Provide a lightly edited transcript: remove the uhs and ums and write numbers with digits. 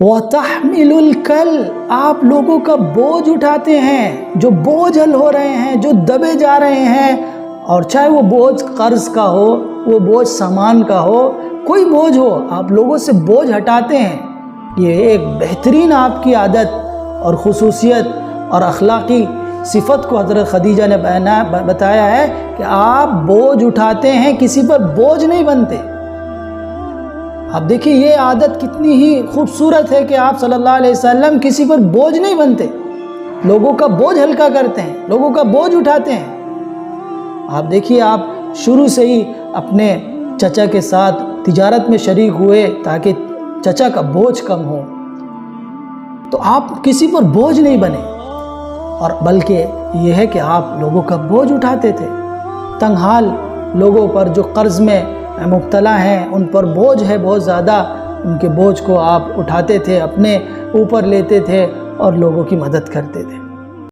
وَتَحْمِلُ الْكَلَّ، آپ لوگوں کا بوجھ اٹھاتے ہیں، جو بوجھل ہو رہے ہیں، جو دبے جا رہے ہیں، اور چاہے وہ بوجھ قرض کا ہو، وہ بوجھ سامان کا ہو، کوئی بوجھ ہو، آپ لوگوں سے بوجھ ہٹاتے ہیں۔ یہ ایک بہترین آپ کی عادت اور خصوصیت اور اخلاقی صفت کو حضرت خدیجہ نے بتایا ہے کہ آپ بوجھ اٹھاتے ہیں، کسی پر بوجھ نہیں بنتے۔ اب دیکھیے یہ عادت کتنی ہی خوبصورت ہے کہ آپ صلی اللہ علیہ وسلم کسی پر بوجھ نہیں بنتے، لوگوں کا بوجھ ہلکا کرتے ہیں، لوگوں کا بوجھ اٹھاتے ہیں۔ آپ دیکھیے آپ شروع سے ہی اپنے چچا کے ساتھ تجارت میں شریک ہوئے تاکہ چچا کا بوجھ کم ہو، تو آپ کسی پر بوجھ نہیں بنے، اور بلکہ یہ ہے کہ آپ لوگوں کا بوجھ اٹھاتے تھے۔ تنگ حال لوگوں پر جو قرض میں مبتلا ہیں، ان پر بوجھ ہے بہت زیادہ، ان کے بوجھ کو آپ اٹھاتے تھے، اپنے اوپر لیتے تھے اور لوگوں کی مدد کرتے تھے۔